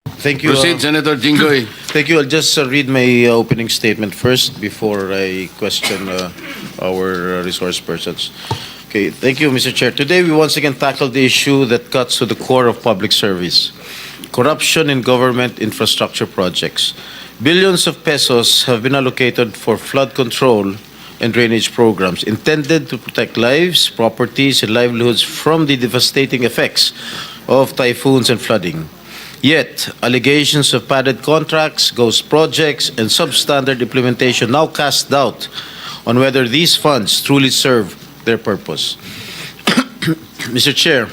Thank you. Proceed, Senator Jinggoy. Thank you. I'll just read my opening statement first before I question our resource persons. Okay, thank you, Mr. Chair. Today, we once again tackle the issue that cuts to the core of public service: corruption in government infrastructure projects. Billions of pesos have been allocated for flood control and drainage programs intended to protect lives, properties, and livelihoods from the devastating effects of typhoons and flooding. Yet, allegations of padded contracts, ghost projects, and substandard implementation now cast doubt on whether these funds truly serve their purpose. Mr. Chair,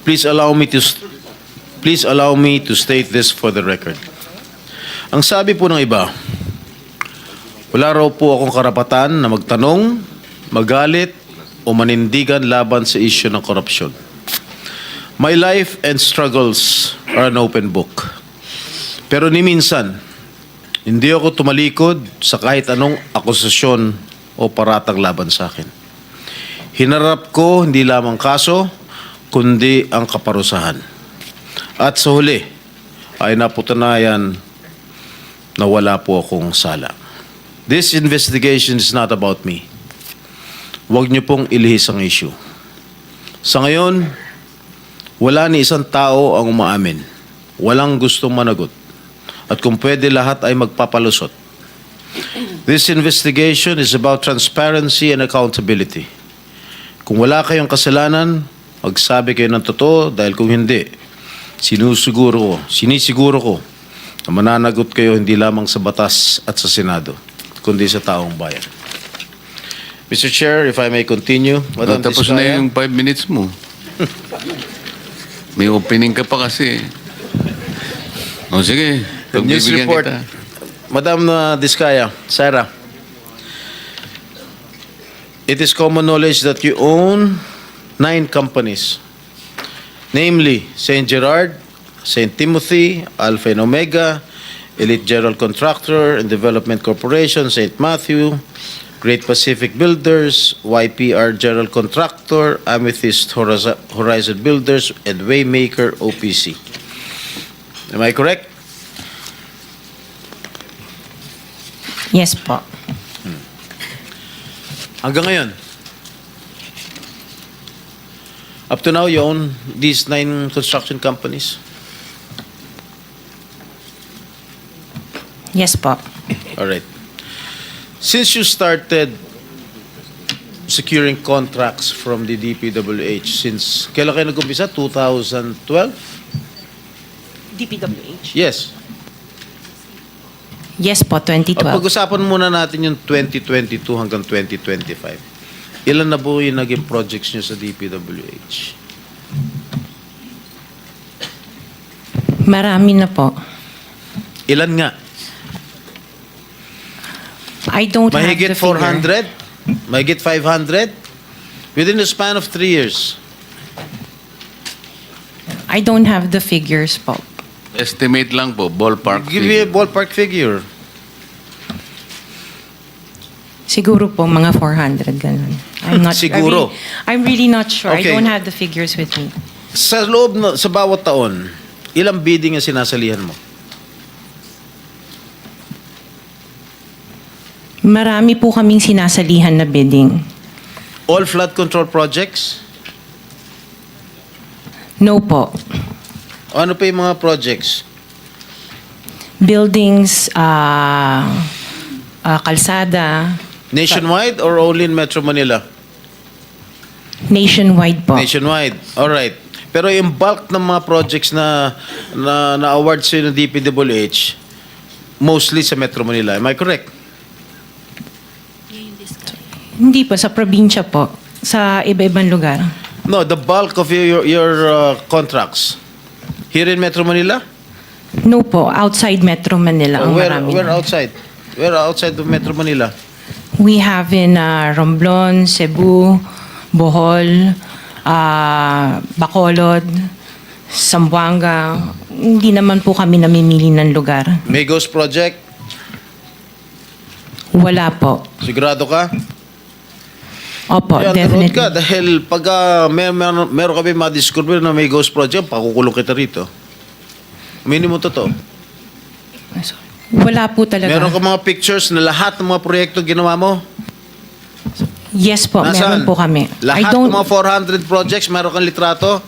please allow me to state this for the record. Ang sabi po ng iba, wala raw po akong karapatan na magtanong, magalit, o manindigan laban sa isyu ng korupsyon. My life and struggles are an open book. Pero ni minsan, hindi ako tumalikod sa kahit anong akusasyon o paratang laban sa akin. Hinarap ko hindi lamang kaso, kundi ang kaparusahan. At sa huli, ay napatunayan na wala po akong sala. This investigation is not about me. Huwag niyo pong ilihis ang issue. Sa ngayon, wala ni isang tao ang umaamin. Walang gustong managot. At kung pwede, lahat ay magpapalusot. This investigation is about transparency and accountability. Kung wala kayong kasalanan, magsabi kayo ng totoo, dahil kung hindi, sinisiguro ko na mananagot kayo hindi lamang sa batas at sa Senado, kundi sa taong bayan. Mr. Chair, if I may continue. Madam Tapos na Diskaya. yung 5 minutes mo. May opening ka pa kasi. O sige, The news pagbibigyan report. kita. Madam Diskaya, Sarah, it is common knowledge that you own 9 companies, namely St. Gerard, St. Timothy, Alpha and Omega, Elite General Contractor and Development Corporation, St. Matthew, Great Pacific Builders, YPR General Contractor, Amethyst Horizon Builders, and Waymaker OPC. Am I correct? Yes po. Hanggang ngayon, up to now, you own these 9 construction companies? Yes po. All right. Since you started securing contracts from the DPWH, since kailan kayo nag-umpisa? 2012? DPWH? Yes. Yes po, 2012. Pag-usapan muna natin yung 2022 hanggang 2025. Ilan na po yung naging projects nyo sa DPWH? Marami na po. Ilan nga? I don't Mahigit have the figure. 400? Mahigit 500? Within the span of 3 years. I don't have the figures po. Estimate lang po, ballpark. Give me a figure. ballpark figure. Siguro po mga 400 ganun. I'm not Siguro. I'm really not sure. Okay. I don't have the figures with me. Sa loob sa bawat taon, ilang bidding ang sinasalihan mo? Marami po kaming sinasalihan na bidding. All flood control projects? No po. Ano pa yung mga projects? Buildings, kalsada, Nationwide or only in Metro Manila? nationwide po. Nationwide. All right. Pero yung bulk ng mga projects na award sa ng DPWH, mostly sa Metro Manila. Am I correct? Hindi po, sa probinsya po. Sa iba-ibang lugar. No, the bulk of your contracts here in Metro Manila? No po, outside Metro Manila ang marami. Where outside? Where outside of Metro Manila? We have in Romblon, Cebu, Bohol, Bacolod, Zamboanga. Hindi naman po kami namimili ng lugar. Migos Project? Wala po. Sigurado ka? Opo, Kaya definitely. ka dahil pag meron kami madiscover na may ghost project, pakukulong kita rito. Minimum totoo. Wala po talaga. Meron ka mga pictures na lahat ng mga proyekto ginawa mo? Yes po, meron po kami. Lahat ng mga 400 projects, meron kang litrato?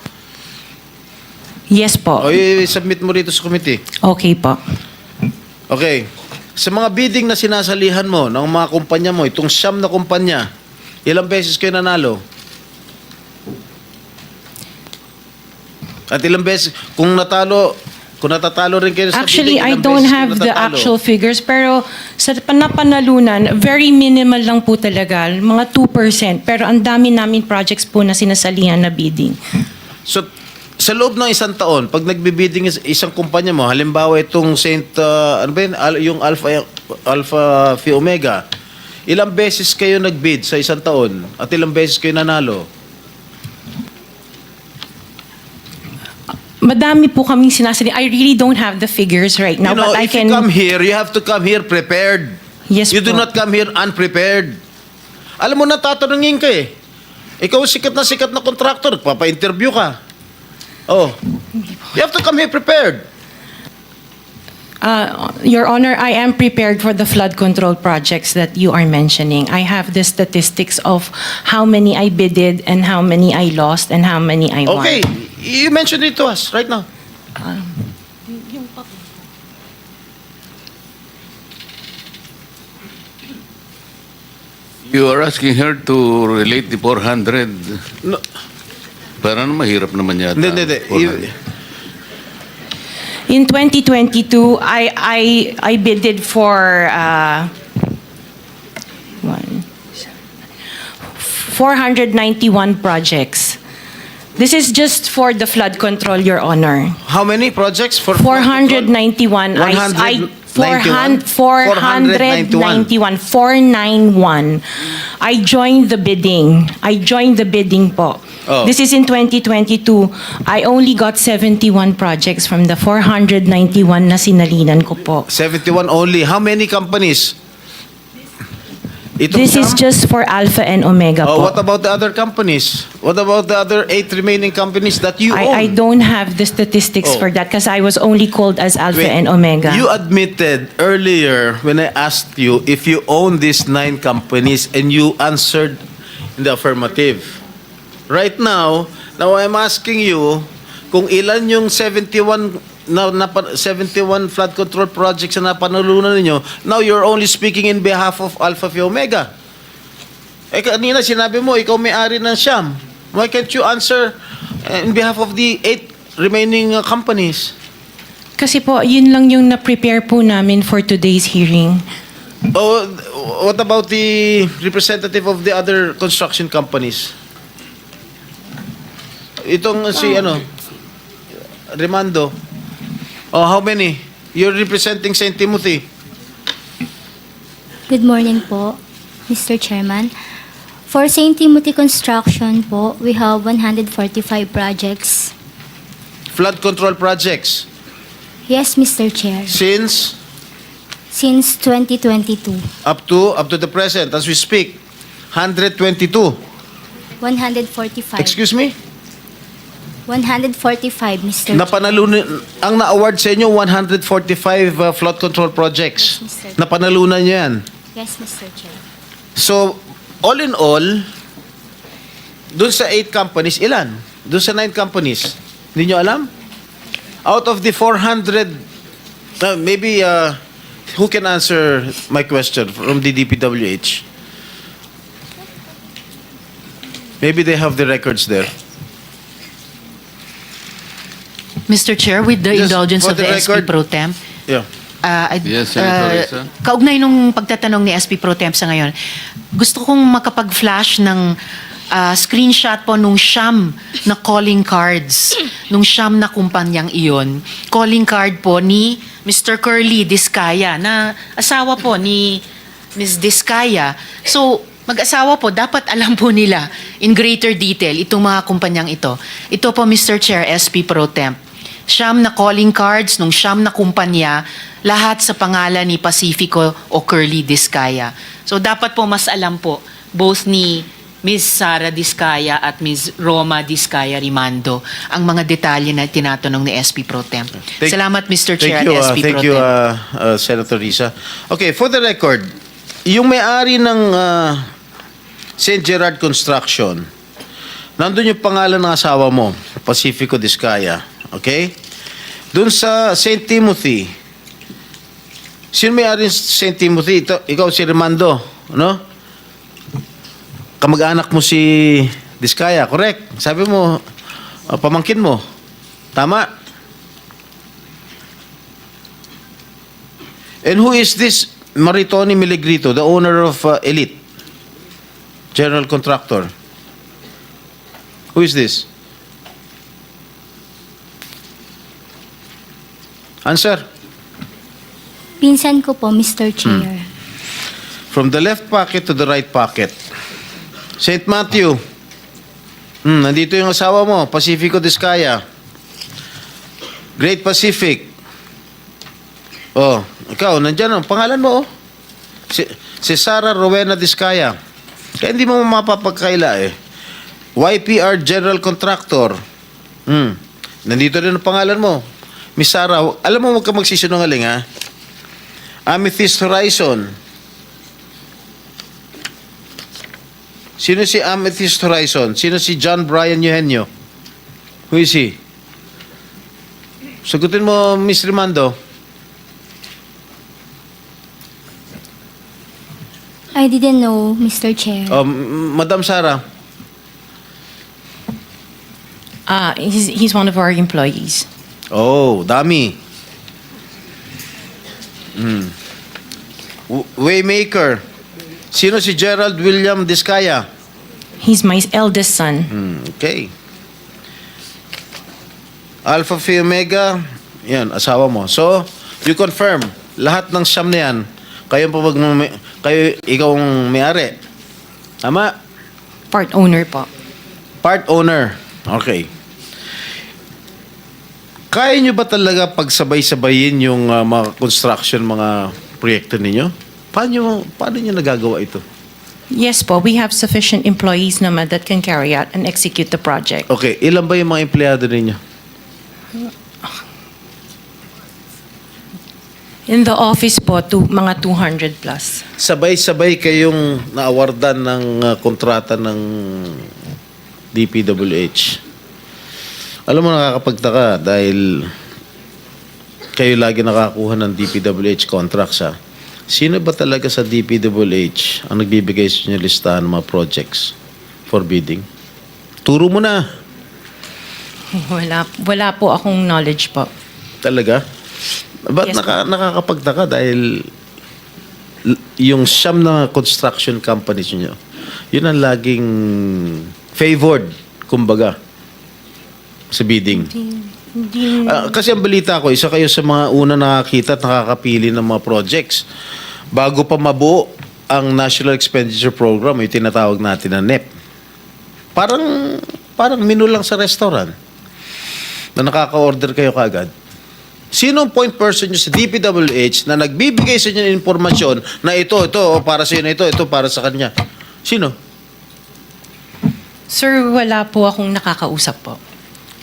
Yes po. O i-submit mo rito sa committee. Okay po. Okay. Sa mga bidding na sinasalihan mo ng mga kumpanya mo, itong siyam na kumpanya, ilang beses kayo nanalo? At ilang beses, kung natatalo rin kayo sa Actually, bidding, I ilang don't beses kayo have the natatalo? actual figures, pero sa napanalunan, very minimal lang po talaga, mga 2%. Pero ang dami namin projects po na sinasalihan na bidding. So, sa loob ng isang taon, pag nagbibidding isang kumpanya mo, halimbawa itong ano ba yun? Yung Alpha Phi Omega, ilang beses kayo nagbid sa isang taon at ilang beses kayo nanalo? Madami po kaming sinasali. I really don't have the figures right now, You know, but I if can... you come here, you have to come here prepared. Yes You do po. not come here unprepared. Alam mo na, tatanungin ka eh. Ikaw sikat na contractor, papa-interview ka. Oh. You have to come here prepared. Your Honor, I am prepared for the flood control projects that you are mentioning. I have the statistics of how many I bidded and how many I lost and how many I won. Okay. You mentioned it to us right now. You are asking her to relate the 400. No, Parang mahirap naman yata. hindi. 400. In 2022, I bidded for 491 projects. This is just for the flood control, Your Honor. How many projects for 491. 491. 491. I joined the bidding. Po. Oh. This is in 2022. I only got 71 projects from the 491 na sinalinan ko po. 71 only. How many companies? Itong This is siyam? just for Alpha and Omega Oh, po. what about the other companies? What about the other 8 remaining companies that you I own? don't have the statistics Oh. for that because I was only called as Alpha Wait, and Omega. You admitted earlier when I asked you if you own these 9 companies and you answered in the affirmative. Right now I'm asking you kung ilan yung 71 flood control projects na napanalunan ninyo. Now you're only speaking in behalf of Alpha Phi Omega. Eh kanina sinabi mo ikaw may-ari ng Siam. Why can't you answer in behalf of the 8 remaining companies? Kasi po, yun lang yung na-prepare po namin for today's hearing. Oh, what about the representative of the other construction companies? Itong si Remando. Oh, how many? You're representing St. Timothy. Good morning po, Mr. Chairman. For St. Timothy Construction po, we have 145 projects. Flood control projects. Yes, Mr. Chair. Since Since 2022, up to the present, as we speak, 122. 145. Excuse me? 145, Mr. Chair. Napanalunan, ang na-award sa inyo, 145 flood control projects. Yes, Mr. Napanalunan nyo yan. Yes, Mr. Chair. So, all in all, dun sa 8 companies, ilan? Dun sa 9 companies, hindi nyo alam? Out of the 400, maybe, who can answer my question from the DPWH? Maybe they have the records there. Mr. Chair, with the Just indulgence for of the the SP record- Pro Temp, Yeah. Yes, Senator Risa. kaugnay nung pagtatanong ni SP Pro Temp sa ngayon, gusto kong makapag-flash ng screenshot po nung siyam na calling cards, nung siyam na kumpanyang iyon. Calling card po ni Mr. Curly Discaya, na asawa po ni Ms. Discaya. So, mag-asawa po, dapat alam po nila in greater detail itong mga kumpanyang ito. Ito po, Mr. Chair, SP Pro Temp. Siyam na calling cards nung siyam na kumpanya, lahat sa pangalan ni Pacifico o Curly Discaya. So dapat po mas alam po both ni Ms. Sara Diskaya at Ms. Roma Diskaya Rimando ang mga detalye na tinatanong ni SP Pro Temp. Salamat, Mr. Chair at SP Pro Thank you, Temp. Senator Risa. Okay, for the record, yung may-ari ng St. Gerard Construction, nandun yung pangalan ng asawa mo, Pacifico Diskaya. Okay? Doon sa St. Timothy, sino may-ari ng St. Timothy? Ikaw si Rimando, no? Kamag-anak mo si Diskaya, correct? Sabi mo, pamangkin mo. Tama? And who is this Maritoni Miligrito, the owner of Elite? General contractor. Who is this? Answer. Pinsan ko po, Mr. Chair. From the left pocket to the right pocket. St. Matthew. Nandito yung asawa mo, Pacifico Diskaya. Great Pacific. Oh, ikaw, nandyan ang pangalan mo, oh. Si Sara Rowena Diskaya. Kaya hindi mo mapapagkaila, eh. YPR General Contractor. Nandito rin ang pangalan mo. Miss Sara, alam mo, huwag ka magsisinungaling, ha? Amethyst Horizon. Sino si Amethyst Horizon? Sino si John Brian Eugenio? Who is he? Sagutin mo, Miss Rimando. I didn't know, Mr. Chair. Madam Sara. He's one of our employees. Oh, dami. Waymaker. Sino si Gerald William Diskaya? He's my eldest son. Okay. Alpha Phi Omega, yan, asawa mo. So, you confirm, lahat ng siyam na yan, ikaw ang may-ari. Tama? Part owner po. Part owner. Okay. Kaya nyo ba talaga pagsabay-sabayin yung mga construction, mga proyekto ninyo? Paano nyo nagagawa ito? Yes po, we have sufficient employees naman that can carry out and execute the project. Okay, ilan ba yung mga empleyado ninyo? In the office po, mga 200 plus. Sabay-sabay kayong naawardan ng kontrata ng DPWH. Alam mo, nakakapagtaka dahil kayo lagi nakakuha ng DPWH contracts, ha? Sino ba talaga sa DPWH ang nagbibigay sa inyo listahan ng mga projects for bidding? Turo mo na. Wala po akong knowledge po. Talaga? Ba't Yes, nakakapagtaka dahil yung siyam na construction companies nyo, yun ang laging favored, kumbaga, sa bidding. Kasi ang balita ko, isa kayo sa mga una nakakita at nakakapili ng mga projects. Bago pa mabuo ang National Expenditure Program, yung tinatawag natin na NEP. Parang menu lang sa restaurant na nakaka-order kayo kaagad. Sino ang point person nyo sa DPWH na nagbibigay sa inyo ng informasyon na ito, para sa inyo, ito para sa kanya? Sino? Sir, wala po akong nakakausap po.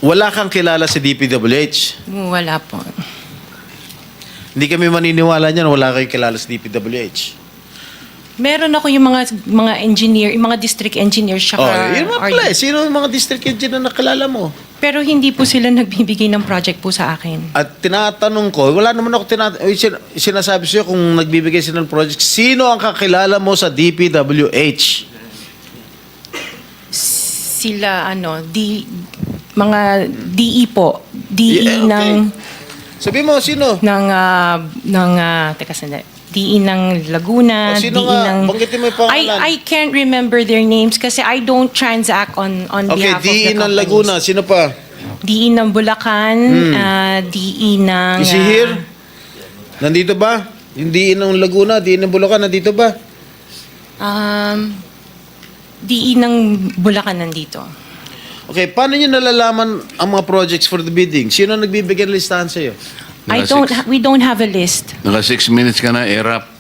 Wala kang kilala sa DPWH. Wala po. Hindi kami maniniwala niyan, wala kayong kilala sa DPWH. Meron ako yung mga engineer, yung mga district engineers siya. Yun mga pala. Sino yung mga district engineer na nakilala mo? Pero hindi po sila nagbibigay ng project po sa akin. At tinatanong ko, wala naman ako sinasabi sa'yo kung nagbibigay sila ng project, sino ang kakilala mo sa DPWH? Sila, mga DE po. DE Yeah, okay. ng... Sabi mo, sino? Teka sandali. DE ng Laguna, Sino DE nga? ng... Banggitin mo yung pangalan. I can't remember their names kasi I don't transact on Okay, behalf of the DE ng companies. Laguna, sino pa? DE ng Bulacan, DE ng... Is he here? Nandito ba? Yung DE ng Laguna, DE ng Bulacan, nandito ba? DE ng Bulacan nandito. Okay, paano nyo nalalaman ang mga projects for the bidding? Sino ang nagbibigay ng listahan sa'yo? We don't have a list. Naka 6 minutes ka na, erap.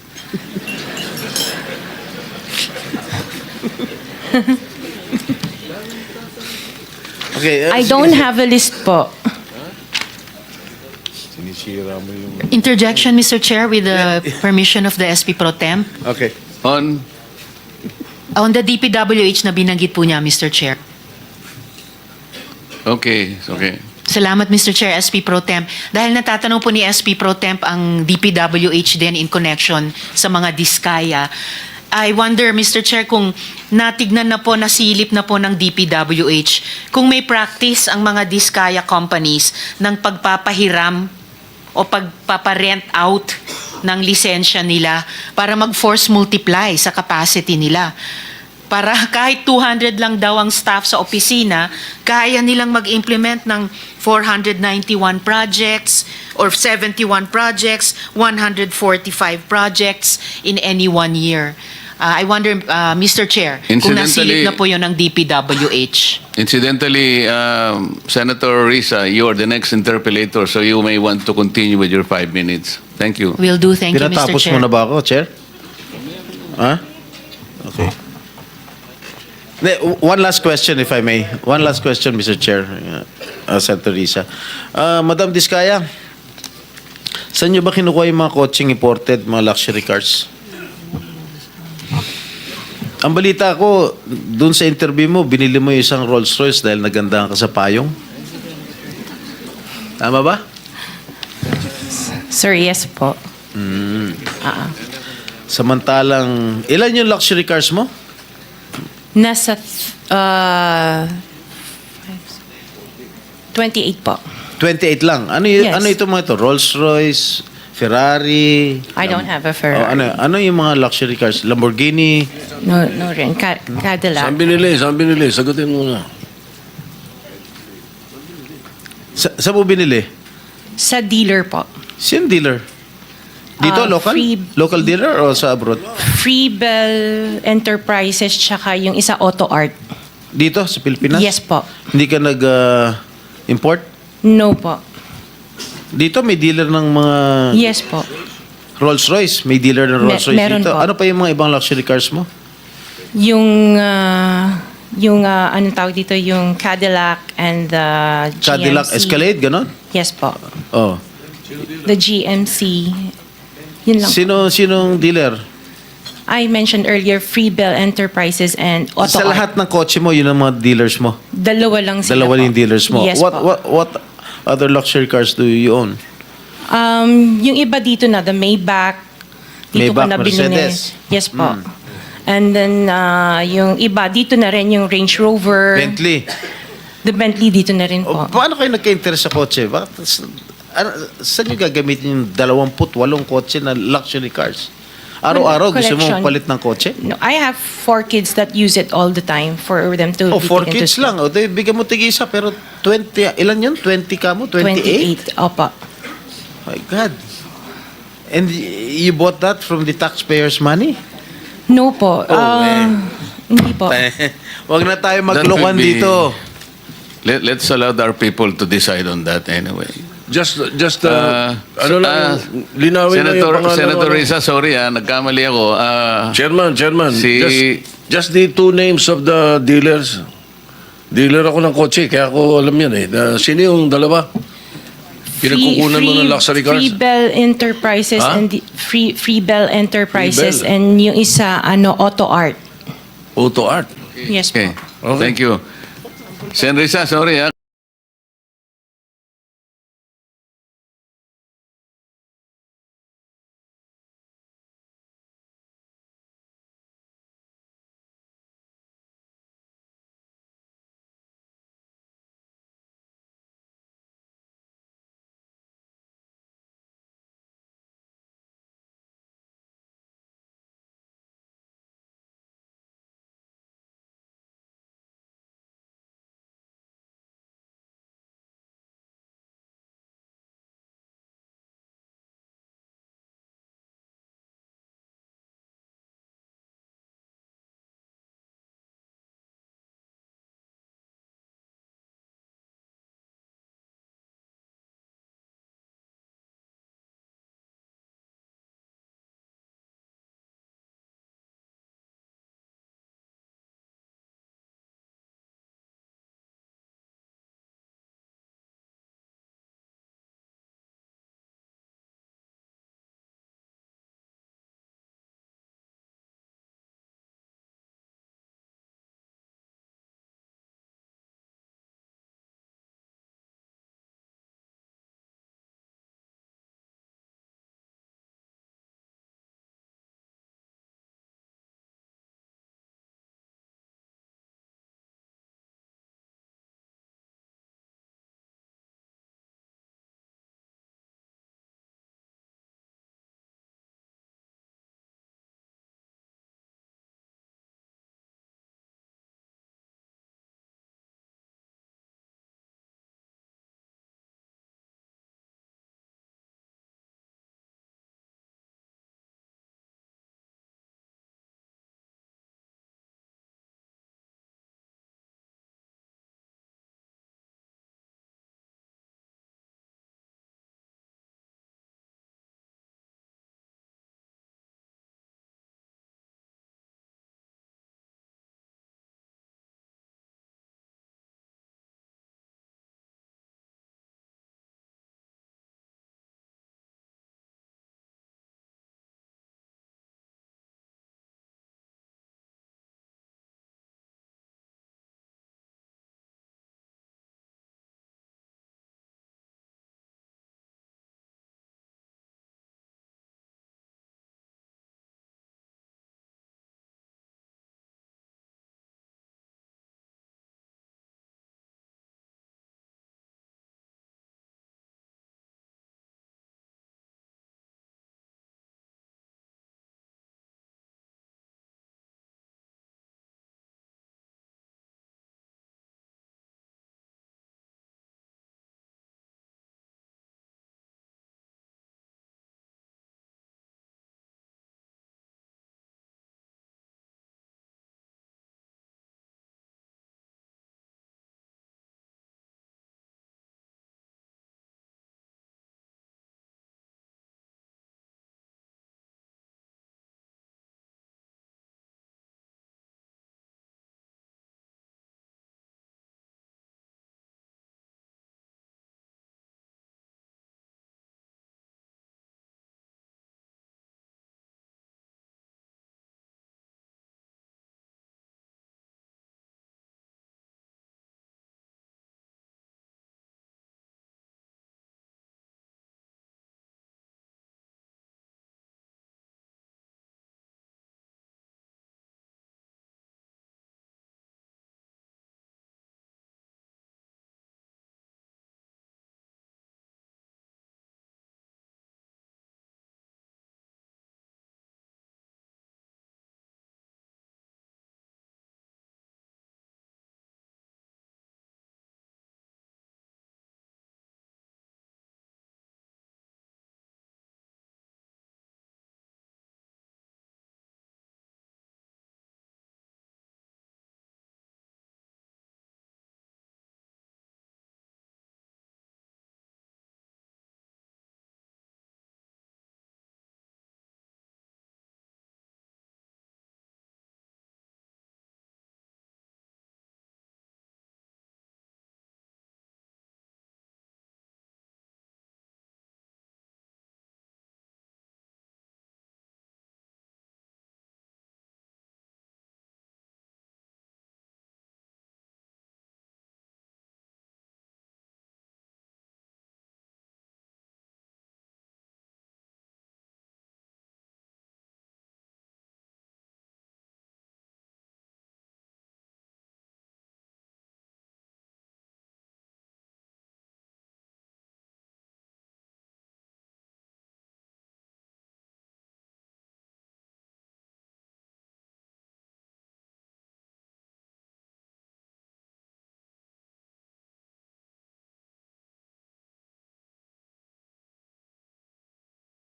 Okay. I don't have a list po. Sinisira mo yung... Interjection, Mr. Chair, with the permission of the SP Pro Temp. Okay. On the DPWH na binanggit po niya, Mr. Chair. Okay. Salamat, Mr. Chair, SP Pro Temp. Dahil natatanong po ni SP Pro Temp ang DPWH din in connection sa mga diskaya. I wonder, Mr. Chair, kung natignan na po, nasilip na po ng DPWH, kung may practice ang mga diskaya companies ng pagpapahiram o pagpaparent out ng lisensya nila para mag-force multiply sa capacity nila. Para kahit 200 lang daw ang staff sa opisina, kaya nilang mag-implement ng 491 projects or 71 projects, 145 projects in any 1 year. I wonder, Mr. Chair, kung nasilip na po yun ng DPWH. Incidentally, Senator Risa, you are the next interpellator, so you may want to continue with your 5 minutes. Thank you. Will do. Thank you, Mr. Pinatapos Chair. mo na ba ako, Chair? Ha? Okay. One last question, if I may. One last question, Mr. Chair, Senator Risa. Madam Diskaya, saan nyo ba kinukuha yung mga coaching imported, mga luxury cars? Ang balita ko, dun sa interview mo, binili mo yung isang Rolls Royce dahil nagandahan ka sa payong. Tama ba? Sir, yes po. Samantalang, ilan yung luxury cars mo? Nasa 28 po. 28 lang. Yes. Ano ito mga ito? Rolls Royce, Ferrari? I don't have a Ferrari. Ano yung mga luxury cars? Lamborghini? No rin. Cadillac. Saan binili? Sagutin mo na. Saan mo binili? Sa dealer po. Sino dealer? Dito, local? Local dealer o sa abroad? Freebell Enterprises tsaka yung isa Auto Art. Dito, sa Pilipinas? Yes po. Hindi ka nag-import? No po. Dito may dealer ng mga Yes po. Rolls Royce. May dealer ng Rolls Royce meron dito. po. Ano pa yung mga ibang luxury cars mo? Yung anong tawag dito, yung Cadillac and the GMC. Cadillac Escalade, ganon? Yes po. Oh. The GMC. Yun lang. Sinong dealer? I mentioned earlier Freebell Enterprises and Auto Sa Art. lahat ng kotse mo, yun ang mga dealers mo? Dalawa lang sila Dalawa po. yung dealers mo. Yes po. What other luxury cars do you own? Yung iba dito na, the Maybach. Dito ko Maybach, na binili. Mercedes. Yes po. And then, yung iba, dito na rin yung Range Rover. Bentley. The Bentley dito na rin po. O, paano kayo nagka-interest sa kotse? Saan nyo gagamitin yung 28 kotse na luxury cars? Araw-araw gusto mo Collection. palit ng kotse? No, I have 4 kids that use it all the time for them to Oh, be 4 taken to kids school. lang. O, bigyan mo tig-isa, pero 20, ilan yun? 20 ka mo? 28? 28. Opo. My God. And you bought that from the taxpayers' money? No po. Hindi po. Wag na tayo That will maglokohan be- dito. Let's allow our people to decide on that anyway. Just Senator linawin na yung pangalan. Senator Risa, sorry nagkamali ako. Chairman, Si- just the 2 names of the dealers. Dealer ako ng kotse, kaya ako alam yan eh. Sino yung dalawa? Pinagkukunan mo ng luxury cars? Freebell Enterprises Ha? and Freebell Enterprises Freebell. and yung isa Auto Art. Auto Art. Yes po. Okay. Thank you. Sen Risa, sorry